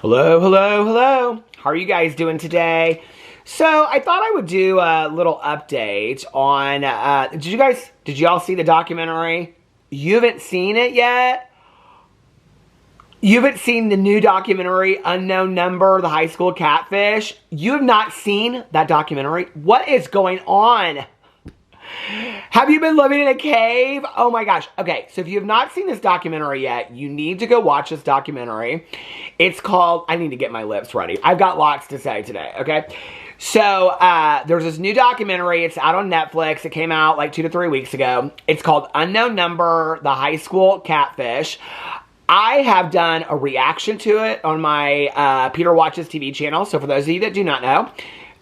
Hello, hello, hello. How are you guys doing today? So I thought I would do a little update on, did y'all see the documentary? You haven't seen it yet? You haven't seen the new documentary, Unknown Number, the high school catfish? You have not seen that documentary? What is going on? Have you been living in a cave? Oh my gosh. Okay, so if you have not seen this documentary yet, you need to go watch this documentary. It's called, I need to get my lips ready. I've got lots to say today, okay? So, there's this new documentary. It's out on Netflix. It came out like 2 to 3 weeks ago. It's called Unknown Number, the high school catfish. I have done a reaction to it on my Peter Watches TV channel. So for those of you that do not know,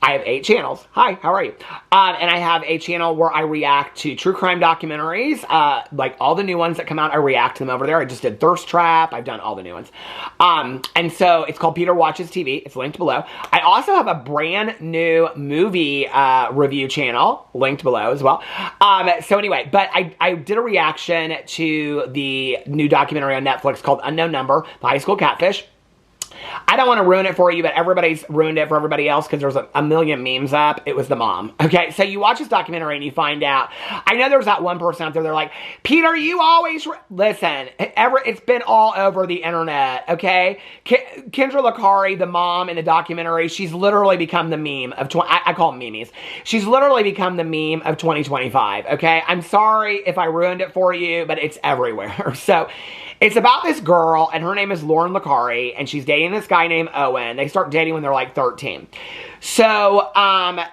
I have 8 channels. Hi, how are you? And I have a channel where I react to true crime documentaries. Like all the new ones that come out, I react to them over there. I just did Thirst Trap. I've done all the new ones. And so it's called Peter Watches TV. It's linked below. I also have a brand new movie review channel linked below as well. So anyway, but I did a reaction to the new documentary on Netflix called Unknown Number, the high school catfish. I don't want to ruin it for you, but everybody's ruined it for everybody else because there's a million memes up. It was the mom. Okay, so you watch this documentary and you find out. I know there's that one person out there, they're like, Peter, you always... Listen, it's been all over the internet, okay? Kendra Lakari, the mom in the documentary, she's literally become the meme of... I call them memes. She's literally become the meme of 2025, okay? I'm sorry if I ruined it for you, but it's everywhere. So... it's about this girl, and her name is Lauren Lakari, and she's dating this guy named Owen. They start dating when they're like 13. So,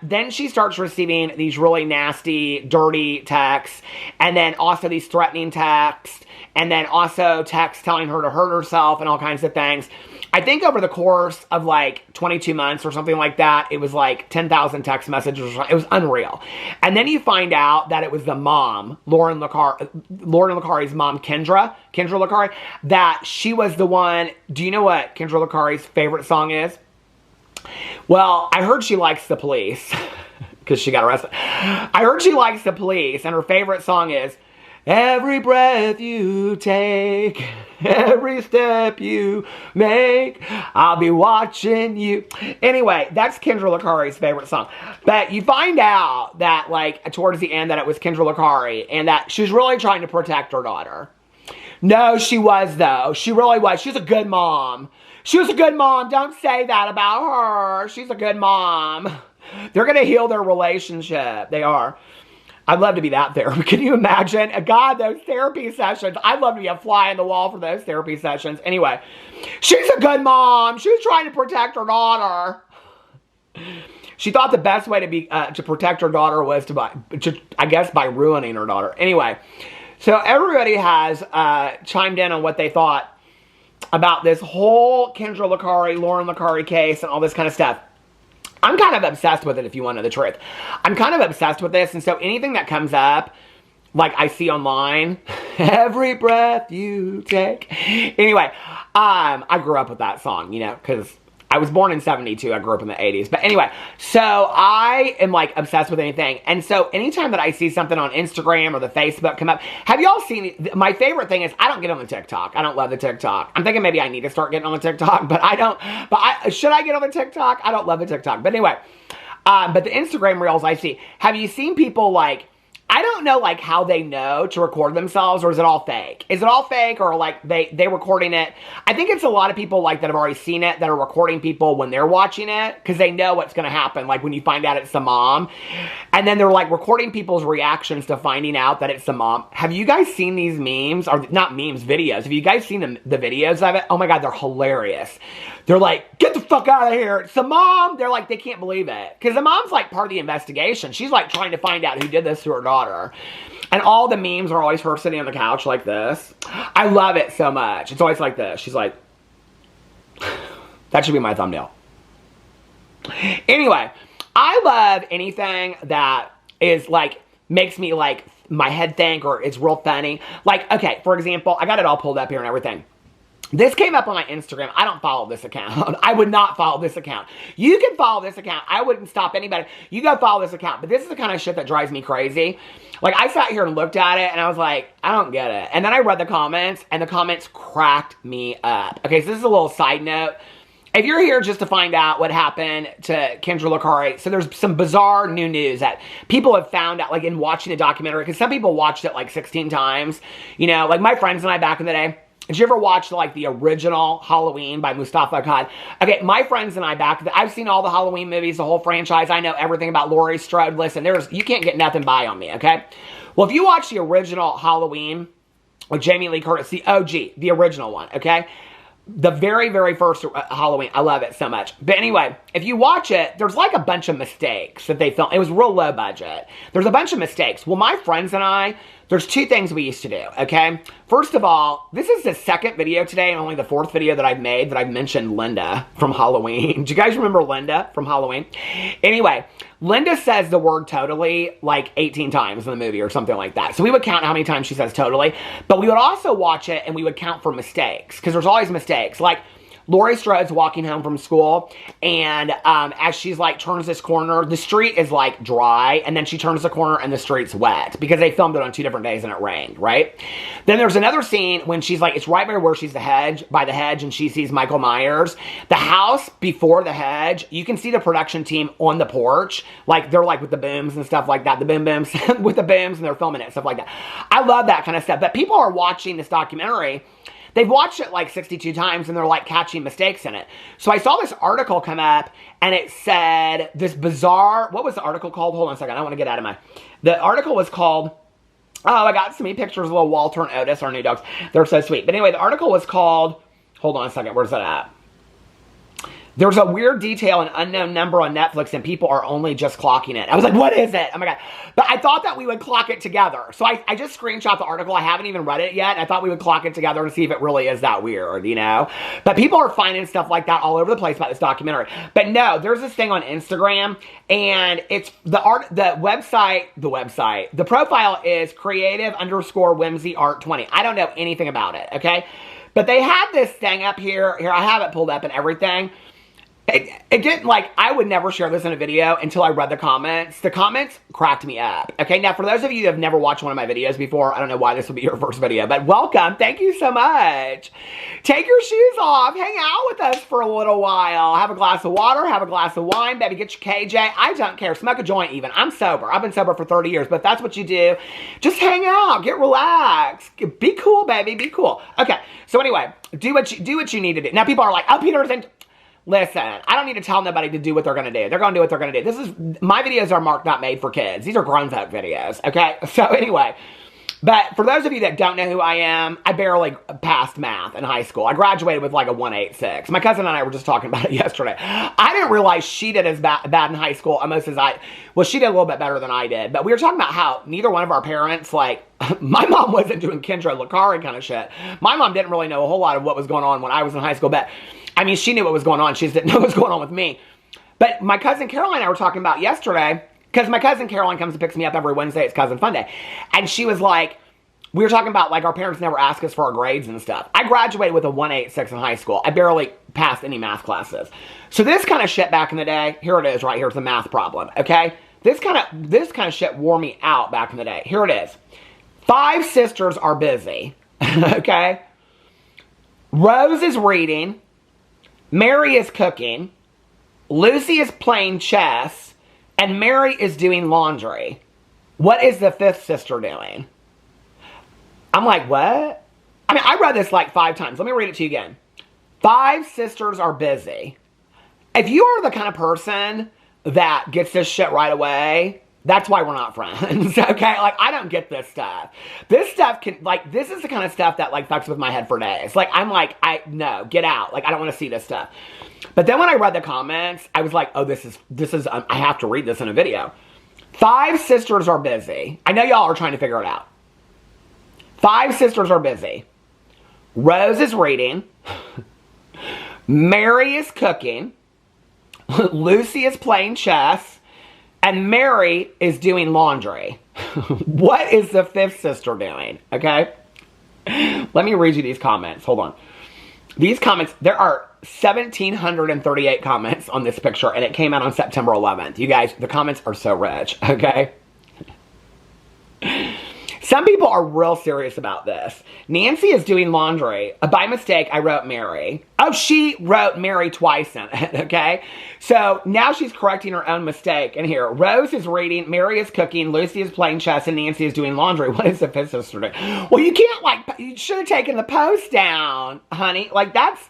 then she starts receiving these really nasty, dirty texts, and then also these threatening texts, and then also texts telling her to hurt herself and all kinds of things. I think over the course of like 22 months or something like that, it was like 10,000 text messages. It was unreal. And then you find out that it was the mom, Lauren Lakari's mom, Kendra Lakari, that she was the one. Do you know what Kendra Lakari's favorite song is? Well, I heard she likes the Police because she got arrested. I heard she likes the Police, and her favorite song is Every Breath You Take, Every Step You Make, I'll Be Watching You. Anyway, that's Kendra Lakari's favorite song. But you find out that, like, towards the end that it was Kendra Lakari and that she's really trying to protect her daughter. No, she was, though. She really was. She's a good mom. She was a good mom. Don't say that about her. She's a good mom. They're going to heal their relationship. They are. I'd love to be that therapist. Can you imagine? God, those therapy sessions. I'd love to be a fly on the wall for those therapy sessions. Anyway, she's a good mom. She was trying to protect her daughter. She thought the best way to protect her daughter was I guess by ruining her daughter. Anyway, so everybody has chimed in on what they thought about this whole Kendra Lakari, Lauren Lakari case and all this kind of stuff. I'm kind of obsessed with it, if you want to know the truth. I'm kind of obsessed with this, and so anything that comes up, like I see online, every breath you take. Anyway, I grew up with that song, you know, because I was born in 72. I grew up in the 80s. But anyway, so I am like obsessed with anything. And so anytime that I see something on Instagram or the Facebook come up, have y'all seen, my favorite thing is I don't get on the TikTok. I don't love the TikTok. I'm thinking maybe I need to start getting on the TikTok, but I don't. Should I get on the TikTok? I don't love the TikTok. But anyway, but the Instagram reels I see, have you seen people like, I don't know like how they know to record themselves, or is it all fake? Is it all fake, or like they recording it? I think it's a lot of people like that have already seen it that are recording people when they're watching it because they know what's going to happen. Like when you find out it's the mom, and then they're like recording people's reactions to finding out that it's the mom. Have you guys seen these memes, or not memes, videos? Have you guys seen the videos of it? Oh my God, they're hilarious. They're like, get the fuck out of here. It's the mom. They're like, they can't believe it. Because the mom's like part of the investigation. She's like trying to find out who did this to her daughter. And all the memes are always her sitting on the couch like this. I love it so much. It's always like this. She's like, that should be my thumbnail. Anyway, I love anything that is like, makes me like my head think, or it's real funny. Like, okay, for example, I got it all pulled up here and everything. This came up on my Instagram. I don't follow this account. I would not follow this account. You can follow this account. I wouldn't stop anybody. You go follow this account. But this is the kind of shit that drives me crazy. Like, I sat here and looked at it, and I was like, I don't get it. And then I read the comments, and the comments cracked me up. Okay, so this is a little side note. if you're here just to find out what happened to Kendra Licari, so there's some bizarre new news that people have found out, like in watching the documentary, because some people watched it like 16 times. You know, like my friends and I back in the day. Did you ever watch like the original Halloween by Mustafa Akkad? Okay, my friends and I I've seen all the Halloween movies, the whole franchise. I know everything about Laurie Strode. Listen, you can't get nothing by on me, okay? Well, if you watch the original Halloween with Jamie Lee Curtis, the OG, the original one, okay? The very, very first Halloween. I love it so much. But anyway, if you watch it, there's like a bunch of mistakes that they filmed. It was real low budget. There's a bunch of mistakes. Well, my friends and I, there's two things we used to do, okay? First of all, this is the second video today and only the fourth video that I've made that I've mentioned Linda from Halloween. Do you guys remember Linda from Halloween? Anyway, Linda says the word totally like 18 times in the movie or something like that. So we would count how many times she says totally, but we would also watch it and we would count for mistakes because there's always mistakes. Like Laurie Strode's walking home from school, and as she's like turns this corner, the street is like dry, and then she turns the corner and the street's wet because they filmed it on 2 different days and it rained, right? Then there's another scene when she's like, it's right by where she's by the hedge, and she sees Michael Myers. The house before the hedge, you can see the production team on the porch, like they're like with the booms and stuff like that, the boom booms with the booms, and they're filming it, stuff like that. I love that kind of stuff, but people are watching this documentary. They've watched it like 62 times and they're like catching mistakes in it. So I saw this article come up and it said this bizarre, what was the article called? Hold on a second. I want to get out of the article was called, oh, I got so many pictures of little Walter and Otis, our new dogs. They're so sweet. But anyway, the article was called, hold on a second. Where's that at? There's a weird detail, an unknown number on Netflix, and people are only just clocking it. I was like, what is it? Oh my God. But I thought that we would clock it together. So I just screenshot the article. I haven't even read it yet. And I thought we would clock it together and see if it really is that weird, you know? But people are finding stuff like that all over the place about this documentary. But no, there's this thing on Instagram, and it's the profile is creative_whimsyart20. I don't know anything about it, okay? But they had this thing up here. Here, I have it pulled up and everything. It didn't, like, I would never share this in a video until I read the comments. The comments cracked me up. Okay, now for those of you that have never watched one of my videos before, I don't know why this will be your first video, but welcome. Thank you so much. Take your shoes off. Hang out with us for a little while. Have a glass of water. Have a glass of wine. Baby, get your KJ. I don't care. Smoke a joint even. I'm sober. I've been sober for 30 years, but if that's what you do, just hang out. Get relaxed. Be cool, baby. Be cool. Okay, so anyway, do what you need to do. Now, people are like, oh, Peter doesn't... Listen, I don't need to tell nobody to do what they're going to do. They're going to do what they're going to do. My videos are marked not made for kids. These are grown folk videos, okay? So anyway, but for those of you that don't know who I am, I barely passed math in high school. I graduated with like a 1.86. My cousin and I were just talking about it yesterday. I didn't realize she did as bad in high school almost as she did a little bit better than I did. But we were talking about how neither one of our parents, like, my mom wasn't doing Kendra Licari kind of shit. My mom didn't really know a whole lot of what was going on when I was in high school, but I mean, she knew what was going on. She just didn't know what was going on with me. But my cousin Caroline and I were talking about yesterday, because my cousin Caroline comes and picks me up every Wednesday. It's Cousin Fun Day. And she was like, we were talking about, like, our parents never ask us for our grades and stuff. I graduated with a 1.86 in high school. I barely passed any math classes. So this kind of shit back in the day, here it is right here. It's a math problem, okay? This kind of shit wore me out back in the day. Here it is. 5 sisters are busy, okay? Rose is reading. Mary is cooking, Lucy is playing chess, and Mary is doing laundry. What is the 5th sister doing? I'm like, what? I mean, I read this like 5 times. Let me read it to you again. 5 sisters are busy. If you are the kind of person that gets this shit right away, that's why we're not friends, okay? Like, I don't get this stuff. This stuff this is the kind of stuff that, like, fucks with my head for days. Like, I'm like, no, get out. Like, I don't want to see this stuff. But then when I read the comments, I was like, oh, this is, I have to read this in a video. 5 sisters are busy. I know y'all are trying to figure it out. 5 sisters are busy. Rose is reading. Mary is cooking. Lucy is playing chess. And Mary is doing laundry. What is the 5th sister doing? Okay? Let me read you these comments. Hold on. These comments, there are 1,738 comments on this picture, and it came out on September 11th. You guys, the comments are so rich, okay? Some people are real serious about this. Nancy is doing laundry. By mistake, I wrote Mary. Oh, she wrote Mary twice in it, okay? So now she's correcting her own mistake. And here, Rose is reading, Mary is cooking, Lucy is playing chess, and Nancy is doing laundry. What is the fifth sister doing? Well, you can't, like, you should have taken the post down, honey. Like, that's,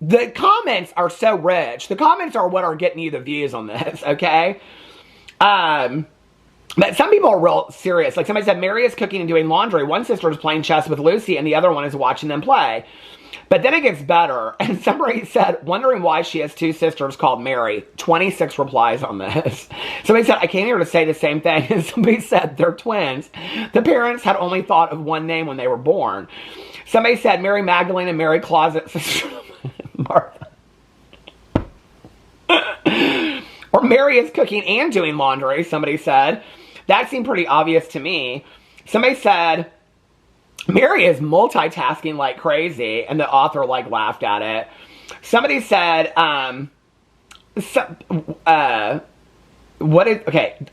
the comments are so rich. The comments are what are getting you the views on this, okay? But some people are real serious. Like somebody said, Mary is cooking and doing laundry. One sister is playing chess with Lucy and the other one is watching them play. But then it gets better. And somebody said, wondering why she has two sisters called Mary. 26 replies on this. Somebody said, I came here to say the same thing. And somebody said, they're twins. The parents had only thought of one name when they were born. Somebody said, Mary Magdalene and Mary Closet sister Martha. Or Mary is cooking and doing laundry, somebody said. That seemed pretty obvious to me. Somebody said, Mary is multitasking like crazy, and the author, like, laughed at it. Somebody said, okay,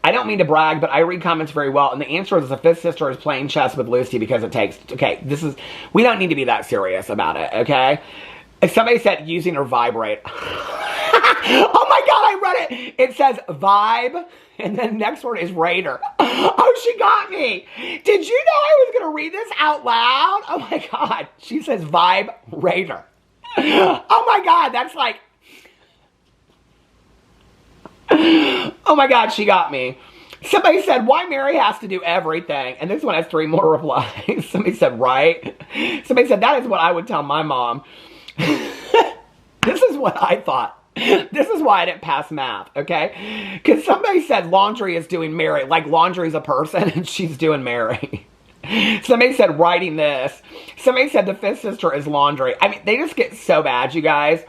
I don't mean to brag, but I read comments very well, and the answer is the fifth sister is playing chess with Lucy because it takes, okay, we don't need to be that serious about it, okay? Somebody said using her vibrate. Oh my God, I read it. It says vibe, and then next word is Raider. Oh, she got me. Did you know I was going to read this out loud? Oh my God. She says vibe Raider. Oh my God, that's like, oh my God, she got me. Somebody said, why Mary has to do everything? And this one has 3 more replies. Somebody said, right. Somebody said, that is what I would tell my mom. This is what I thought. This is why I didn't pass math, okay? Because somebody said laundry is doing Mary. Like laundry's a person and she's doing Mary. Somebody said writing this. Somebody said the fifth sister is laundry. I mean, they just get so bad, you guys.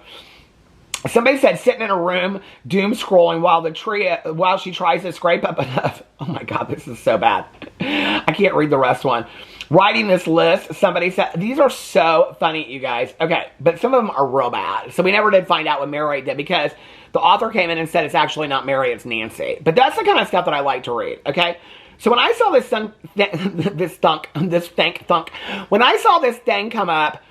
Somebody said sitting in a room, doom scrolling while she tries to scrape up enough. Oh my God, this is so bad. I can't read the rest one. Writing this list, somebody said, these are so funny, you guys. Okay, but some of them are real bad. So we never did find out what Mary did because the author came in and said it's actually not Mary, it's Nancy. But that's the kind of stuff that I like to read, okay? So when I saw when I saw this thing come up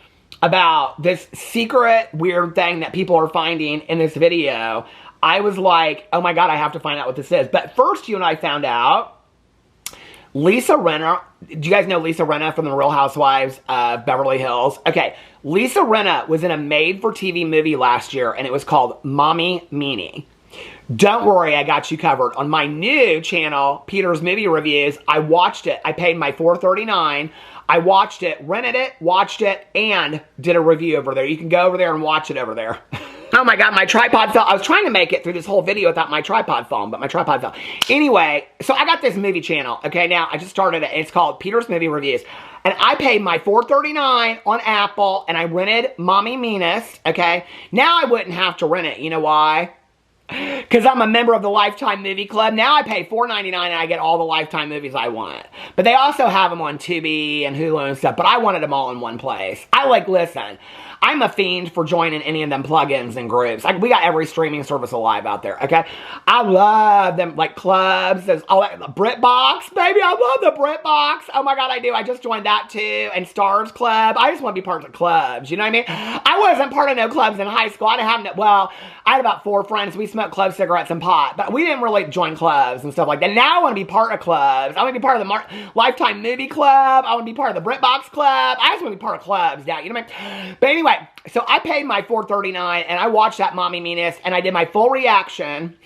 about this secret weird thing that people are finding in this video, I was like, oh my God, I have to find out what this is. But first, you and I found out Lisa Rinna. Do you guys know Lisa Rinna from the Real Housewives of Beverly Hills? Okay, Lisa Rinna was in a made-for-TV movie last year, and it was called Mommy Meanie. Don't worry, I got you covered. On my new channel, Peter's Movie Reviews, I watched it. I paid my $4.39. I watched it, rented it, watched it, and did a review over there. You can go over there and watch it over there. Oh my God, my tripod fell. I was trying to make it through this whole video without my tripod falling, but my tripod fell. Anyway, so I got this movie channel. Okay, now I just started it. It's called Peter's Movie Reviews. And I paid my $4.39 on Apple, and I rented Mommy Meanest, okay? Now I wouldn't have to rent it. You know why? Because I'm a member of the Lifetime Movie Club. Now I pay $4.99 and I get all the Lifetime movies I want. But they also have them on Tubi and Hulu and stuff. But I wanted them all in one place. Listen, I'm a fiend for joining any of them plugins and groups. We got every streaming service alive out there, okay? I love them, like clubs. There's all that, the BritBox, baby. I love the BritBox. Oh my God, I do. I just joined that too. And Stars Club. I just want to be part of clubs. You know what I mean? I wasn't part of no clubs in high school. I had about 4 friends. We smoked club cigarettes and pot. But we didn't really join clubs and stuff like that. Now I want to be part of clubs. I want to be part of the Lifetime Movie Club. I want to be part of the BritBox Club. I just want to be part of clubs now. You know what I mean? But anyway, so I paid my $4.39 and I watched that Mommy Meanest and I did my full reaction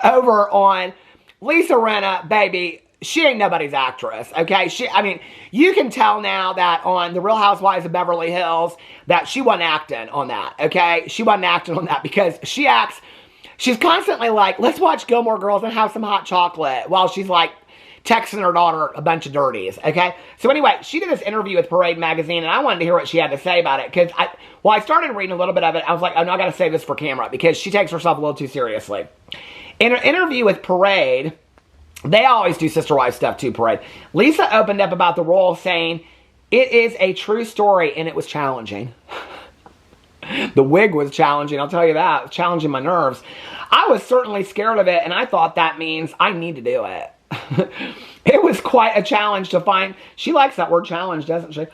over on Lisa Rinna, baby. She ain't nobody's actress, okay? You can tell now that on The Real Housewives of Beverly Hills that she wasn't acting on that, okay? She wasn't acting on that because she's constantly like, let's watch Gilmore Girls and have some hot chocolate while she's like texting her daughter a bunch of dirties, okay? So anyway, she did this interview with Parade Magazine, and I wanted to hear what she had to say about it, because I started reading a little bit of it, I was like, oh no, I gotta save this for camera, because she takes herself a little too seriously. In an interview with Parade, they always do Sister Wives stuff too, Parade. Lisa opened up about the role saying, it is a true story, and it was challenging. The wig was challenging, I'll tell you that. It was challenging my nerves. I was certainly scared of it, and I thought that means I need to do it. It was quite a challenge to find. She likes that word challenge, doesn't she?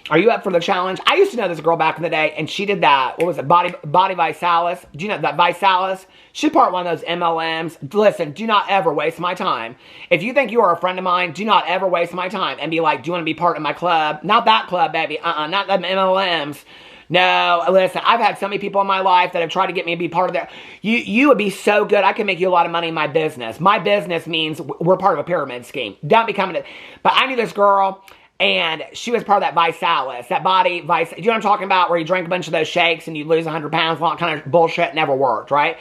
Are you up for the challenge? I used to know this girl back in the day, and she did that. What was it? Body Visalis. Do you know that Visalis? She's part one of those MLMs. Listen, do not ever waste my time. If you think you are a friend of mine, do not ever waste my time and be like, do you want to be part of my club? Not that club, baby. Not them MLMs. No, listen, I've had so many people in my life that have tried to get me to be part of their... You would be so good. I can make you a lot of money in my business. My business means we're part of a pyramid scheme. Don't be coming to... But I knew this girl... And she was part of that Visalis, that body, you know what I'm talking about, where you drink a bunch of those shakes and you lose 100 pounds, all that kind of bullshit, never worked, right?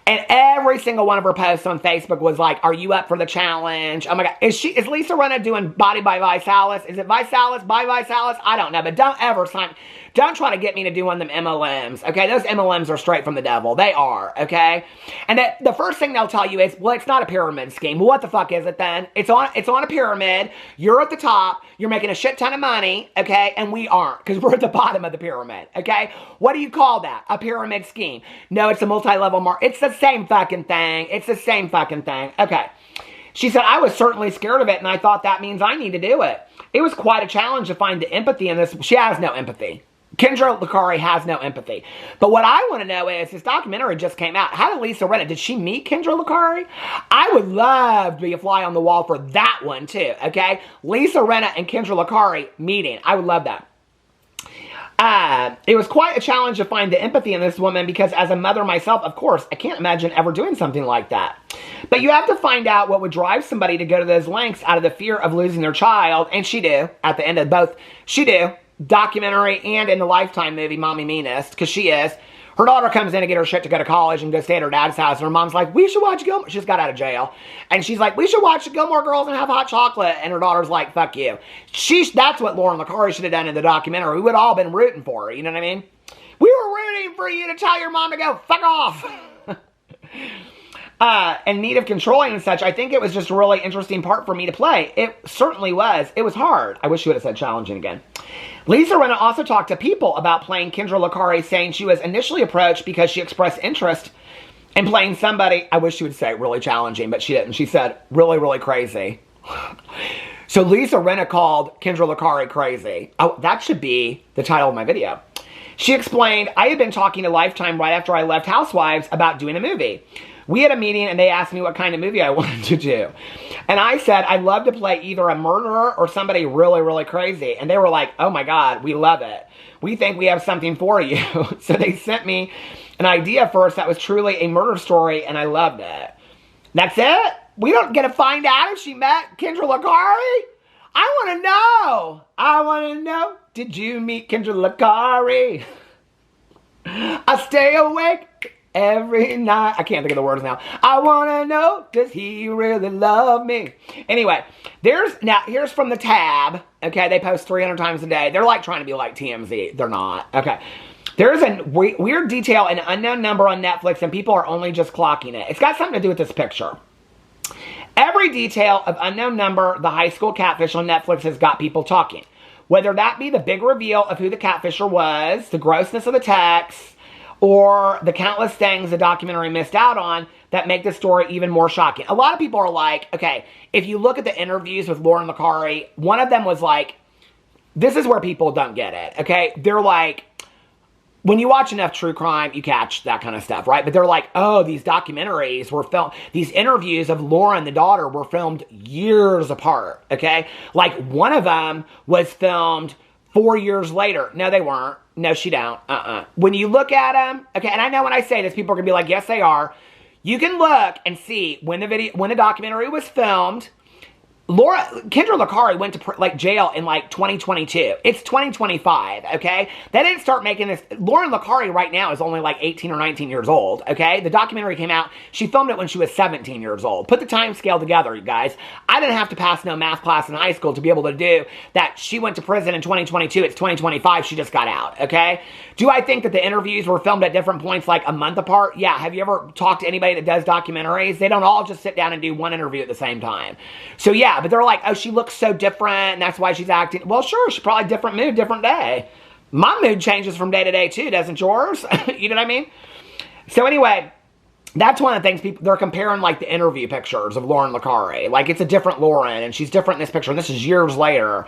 And every single one of her posts on Facebook was like, are you up for the challenge? Oh my God. Is Lisa Rinna doing Body by Visalis? Is it Visalis by Visalis? I don't know, but don't ever sign... Don't try to get me to do one of them MLMs, okay? Those MLMs are straight from the devil. They are, okay? And the first thing they'll tell you is, well, it's not a pyramid scheme. Well, what the fuck is it then? It's on a pyramid. You're at the top. You're making a shit ton of money, okay? And we aren't, because we're at the bottom of the pyramid, okay? What do you call that? A pyramid scheme. No, it's a multi-level market. It's the same fucking thing. It's the same fucking thing. Okay. She said, I was certainly scared of it, and I thought that means I need to do it. It was quite a challenge to find the empathy in this. She has no empathy. Kendra Licari has no empathy. But what I want to know is, this documentary just came out. How did Lisa Rinna, did she meet Kendra Licari? I would love to be a fly on the wall for that one too, okay? Lisa Rinna and Kendra Licari meeting. I would love that. It was quite a challenge to find the empathy in this woman because as a mother myself, of course, I can't imagine ever doing something like that. But you have to find out what would drive somebody to go to those lengths out of the fear of losing their child. And she do, at the end of both. She do. Documentary and in the Lifetime movie, Mommy Meanest, because she is. Her daughter comes in to get her shit to go to college and go stay at her dad's house. And her mom's like, we should watch Gilmore. She just got out of jail. And she's like, we should watch the Gilmore Girls and have hot chocolate. And her daughter's like, fuck you. That's what Lauren Licari should have done in the documentary. We would all been rooting for her. You know what I mean? We were rooting for you to tell your mom to go fuck off. And need of controlling and such, I think it was just a really interesting part for me to play. It certainly was. It was hard. I wish you would have said challenging again. Lisa Rinna also talked to people about playing Kendra Licari, saying she was initially approached because she expressed interest in playing somebody, I wish she would say really challenging, but she didn't. She said really, really crazy. So Lisa Rinna called Kendra Licari crazy. Oh, that should be the title of my video. She explained, I had been talking to Lifetime right after I left Housewives about doing a movie. We had a meeting and they asked me what kind of movie I wanted to do. And I said, I'd love to play either a murderer or somebody really, really crazy. And they were like, oh my God, we love it. We think we have something for you. So they sent me an idea first that was truly a murder story and I loved it. That's it? We don't get to find out if she met Kendra Licari? I want to know. I want to know. Did you meet Kendra Licari? I stay awake every night. I can't think of the words now. I want to know, does he really love me? Anyway, here's from the tab. Okay, they post 300 times a day. They're like trying to be like TMZ. They're not. Okay. There's a weird detail, an unknown number on Netflix, and people are only just clocking it. It's got something to do with this picture. Every detail of unknown number, the high school catfish on Netflix has got people talking. Whether that be the big reveal of who the catfisher was, the grossness of the text, or the countless things the documentary missed out on that make the story even more shocking. A lot of people are like, okay, if you look at the interviews with Lauren Licari, one of them was like, this is where people don't get it, okay? They're like, when you watch enough true crime, you catch that kind of stuff, right? But they're like, oh, these documentaries were filmed, these interviews of Lauren, the daughter, were filmed years apart, okay? Like, one of them was filmed 4 years later. No, they weren't. No, she don't. When you look at them, okay, and I know when I say this, people are going to be like, yes, they are. You can look and see when the documentary was filmed. Kendra Licari went to jail in like 2022. It's 2025, okay? They didn't start making this. Lauren Licari right now is only like 18 or 19 years old, okay? The documentary came out. She filmed it when she was 17 years old. Put the time scale together, you guys. I didn't have to pass no math class in high school to be able to do that. She went to prison in 2022. It's 2025. She just got out, okay? Do I think that the interviews were filmed at different points like a month apart? Yeah. Have you ever talked to anybody that does documentaries? They don't all just sit down and do one interview at the same time. So yeah, but they're like, oh, she looks so different, and that's why she's acting. Well, sure, she's probably different mood, different day. My mood changes from day to day, too, doesn't yours? You know what I mean? So anyway, That's one of the things they're comparing, like, the interview pictures of Lauren Licari. Like, it's a different Lauren, and she's different in this picture, and this is years later.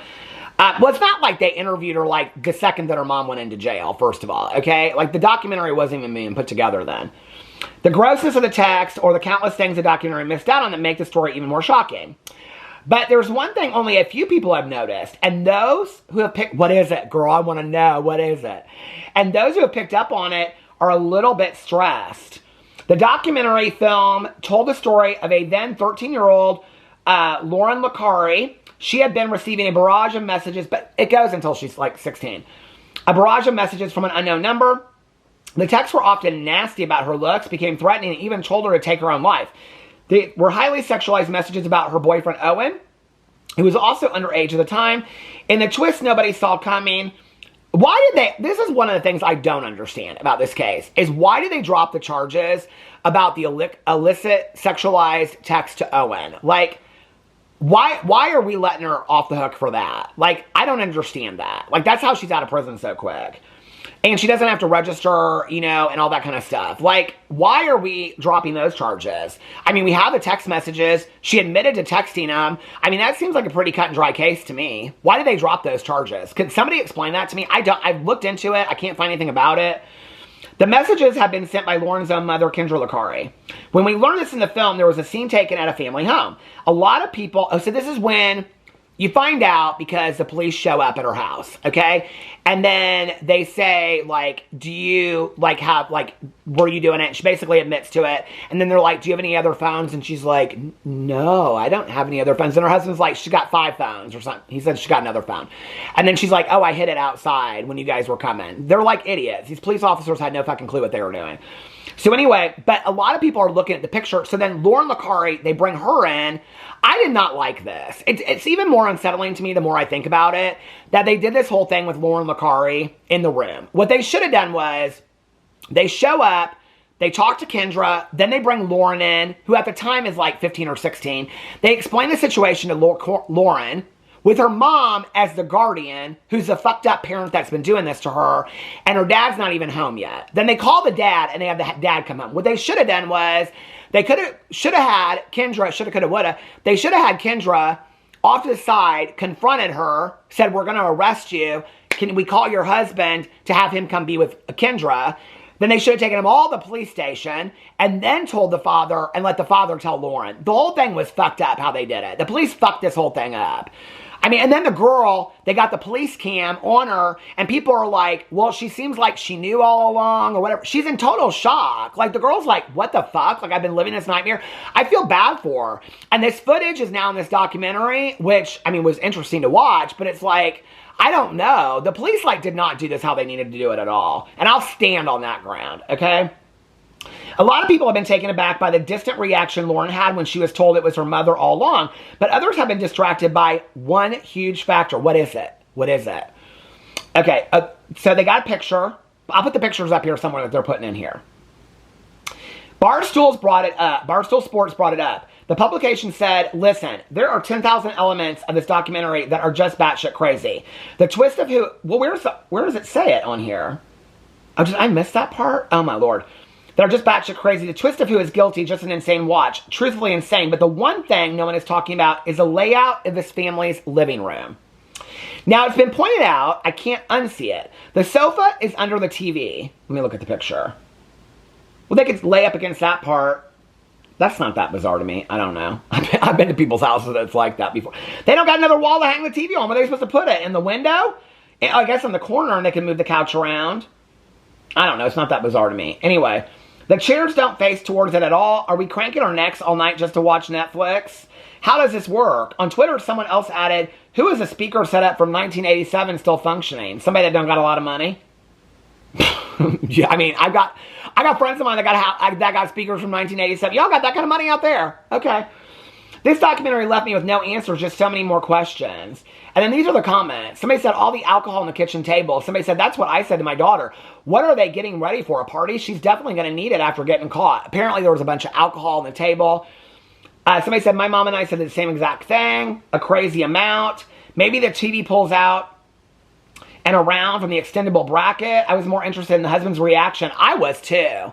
Well, it's not like they interviewed her, like, the second that her mom went into jail, first of all, okay? Like, the documentary wasn't even being put together then. The grossness of the text, or the countless things the documentary missed out on that make the story even more shocking. But there's one thing only a few people have noticed, and those who have picked, what is it, girl? I want to know, what is it? And those who have picked up on it are a little bit stressed. The documentary film told the story of a then 13-year-old Lauren Licari. She had been receiving a barrage of messages, but it goes until she's like 16. A barrage of messages from an unknown number. The texts were often nasty about her looks, became threatening, and even told her to take her own life. They were highly sexualized messages about her boyfriend, Owen, who was also underage at the time. In the twist nobody saw coming, why did they, this is one of the things I don't understand about this case, is why did they drop the charges about the illicit sexualized text to Owen? Like, why are we letting her off the hook for that? Like, I don't understand that. Like, that's how she's out of prison so quick. And she doesn't have to register, you know, and all that kind of stuff. Like, why are we dropping those charges? I mean, we have the text messages. She admitted to texting them. I mean, that seems like a pretty cut and dry case to me. Why did they drop those charges? Could somebody explain that to me? I've looked into it. I can't find anything about it. The messages have been sent by Lauren's own mother, Kendra Licari. When we learned this in the film, there was a scene taken at a family home. A lot of people, so this is when you find out because the police show up at her house, okay? And then they say, like, do you, like, have, like, were you doing it? And she basically admits to it. And then they're like, do you have any other phones? And she's like, no, I don't have any other phones. And her husband's like, she got 5 phones or something. He said she got another phone. And then she's like, oh, I hid it outside when you guys were coming. They're like idiots. These police officers had no fucking clue what they were doing. So anyway, but a lot of people are looking at the picture. So then Lauren Licari, they bring her in. I did not like this. It's even more unsettling to me the more I think about it, that they did this whole thing with Lauren Licari in the room. What they should have done was, they show up, they talk to Kendra, then they bring Lauren in, who at the time is like 15 or 16. They explain the situation to Lauren, with her mom as the guardian, who's the fucked up parent that's been doing this to her, and her dad's not even home yet. Then they call the dad, and they have the dad come home. What they should have done was, they should have had Kendra, shoulda, coulda, woulda. They should have had Kendra off to the side, confronted her, said, we're going to arrest you. Can we call your husband to have him come be with Kendra? Then they should have taken him all to the police station and then told the father and let the father tell Lauren. The whole thing was fucked up how they did it. The police fucked this whole thing up. I mean, and then the girl, they got the police cam on her, and people are like, well, she seems like she knew all along or whatever. She's in total shock. Like, the girl's like, what the fuck? Like, I've been living this nightmare. I feel bad for her. And this footage is now in this documentary, which, I mean, was interesting to watch, but it's like, I don't know. The police, like, did not do this how they needed to do it at all. And I'll stand on that ground, okay? A lot of people have been taken aback by the distant reaction Lauren had when she was told it was her mother all along, but others have been distracted by one huge factor. What is it? What is it? Okay, so they got a picture. I'll put the pictures up here somewhere that they're putting in here. Barstool brought it up. Barstool Sports brought it up. The publication said, listen, there are 10,000 elements of this documentary that are just batshit crazy. The twist of who, well, where does it say it on here? I missed that part? Oh my Lord. That are just batshit crazy. The twist of who is guilty, just an insane watch. Truthfully insane. But the one thing no one is talking about is the layout of this family's living room. Now, it's been pointed out, I can't unsee it. The sofa is under the TV. Let me look at the picture. Well, they could lay up against that part. That's not that bizarre to me. I don't know. I've been to people's houses that's like that before. They don't got another wall to hang the TV on. Where are they supposed to put it? In the window? I guess in the corner, and they can move the couch around. I don't know. It's not that bizarre to me. Anyway, the chairs don't face towards it at all. Are we cranking our necks all night just to watch Netflix? How does this work? On Twitter, someone else added, who is a speaker set up from 1987 still functioning? Somebody that don't got a lot of money? Yeah, I mean, I got friends of mine that got speakers from 1987. Y'all got that kind of money out there. Okay. This documentary left me with no answers, just so many more questions. And then these are the comments. Somebody said, all the alcohol on the kitchen table. Somebody said, that's what I said to my daughter. What are they getting ready for? A party? She's definitely going to need it after getting caught. Apparently there was a bunch of alcohol on the table. Somebody said, my mom and I said the same exact thing. A crazy amount. Maybe the TV pulls out and around from the extendable bracket. I was more interested in the husband's reaction. I was too.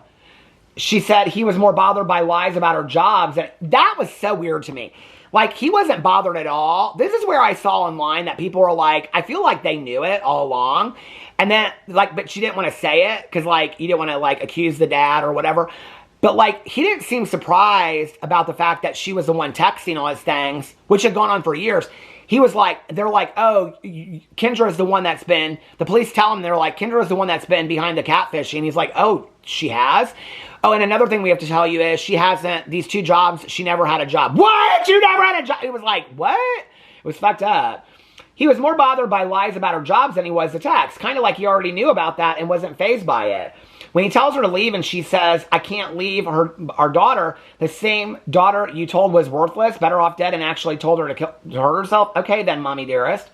she said he was more bothered by lies about her jobs. And that was so weird to me. Like, he wasn't bothered at all. This is where I saw online that people were like, I feel like they knew it all along. And then, like, but she didn't want to say it because, like, you didn't want to, like, accuse the dad or whatever. But, like, he didn't seem surprised about the fact that she was the one texting all his things, which had gone on for years. He was like, they're like, oh, Kendra is the one that's been, the police tell him, they're like, Kendra is the one that's been behind the catfishing. And he's like, oh, she has? Oh, and another thing we have to tell you is she hasn't, these 2 jobs, she never had a job. What? You never had a job? It was like, what? It was fucked up. He was more bothered by lies about her jobs than he was the text. Kind of like he already knew about that and wasn't fazed by it. When he tells her to leave and she says, I can't leave our daughter, the same daughter you told was worthless, better off dead, and actually told her to hurt herself. Okay then, mommy dearest.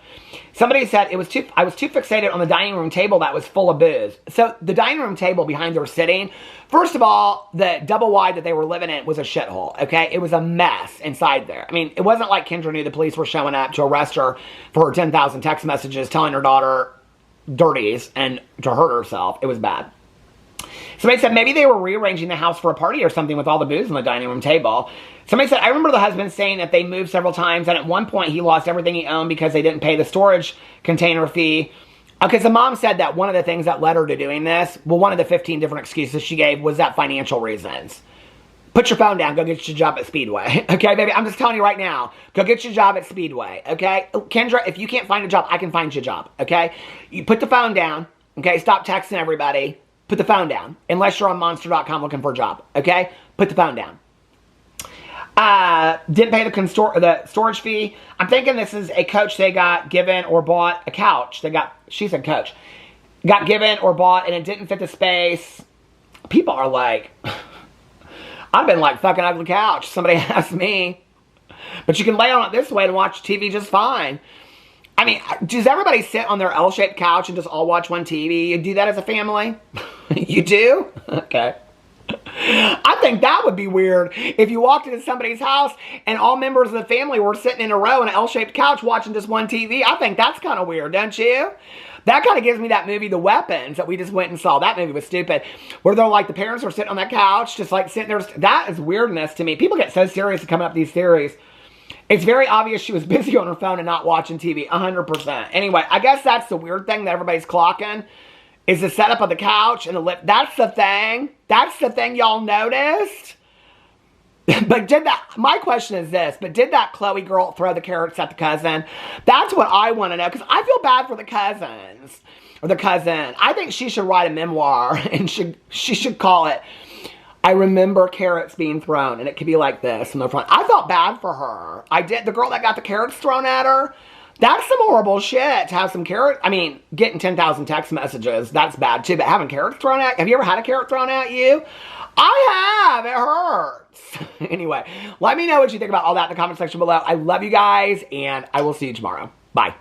Somebody said, I was too fixated on the dining room table that was full of booze. So the dining room table behind her sitting, first of all, the double wide that they were living in was a shithole, okay? It was a mess inside there. I mean, it wasn't like Kendra knew the police were showing up to arrest her for her 10,000 text messages telling her daughter dirties and to hurt herself. It was bad. Somebody said maybe they were rearranging the house for a party or something with all the booze on the dining room table. Somebody said, I remember the husband saying that they moved several times and at one point he lost everything he owned because they didn't pay the storage container fee. Okay, so mom said that one of the things that led her to doing this, well, one of the 15 different excuses she gave was that financial reasons. Put your phone down, go get your job at Speedway. Okay, baby, I'm just telling you right now, go get your job at Speedway, okay? Kendra, if you can't find a job, I can find you a job, okay? You put the phone down, okay? Stop texting everybody. Put the phone down. Unless you're on monster.com looking for a job. Okay? Put the phone down. Didn't pay the storage fee. I'm thinking this is a coach they got given or bought. A couch. She said coach. Got given or bought and it didn't fit the space. People are like, I've been like fucking ugly couch. Somebody asked me. But you can lay on it this way and watch TV just fine. I mean, does everybody sit on their L-shaped couch and just all watch one TV? You do that as a family? You do? Okay. I think that would be weird if you walked into somebody's house and all members of the family were sitting in a row on an L-shaped couch watching just one TV. I think that's kind of weird, don't you? That kind of gives me that movie, The Weapons, that we just went and saw. That movie was stupid. Where they're like, the parents are sitting on that couch, just like sitting there. That is weirdness to me. People get so serious coming up with these theories. It's very obvious she was busy on her phone and not watching TV, 100%. Anyway, I guess that's the weird thing that everybody's clocking, is the setup of the couch and the lip. That's the thing. That's the thing y'all noticed. But my question is this, but did that Chloe girl throw the carrots at the cousin? That's what I want to know, because I feel bad for the cousins, or the cousin. I think she should write a memoir, and she should call it, I remember carrots being thrown, and it could be like this in the front. I felt bad for her. I did. The girl that got the carrots thrown at her, that's some horrible shit to have some carrot. I mean, getting 10,000 text messages, that's bad too, but having carrots thrown at, have you ever had a carrot thrown at you? I have. It hurts. Anyway, let me know what you think about all that in the comment section below. I love you guys, and I will see you tomorrow. Bye.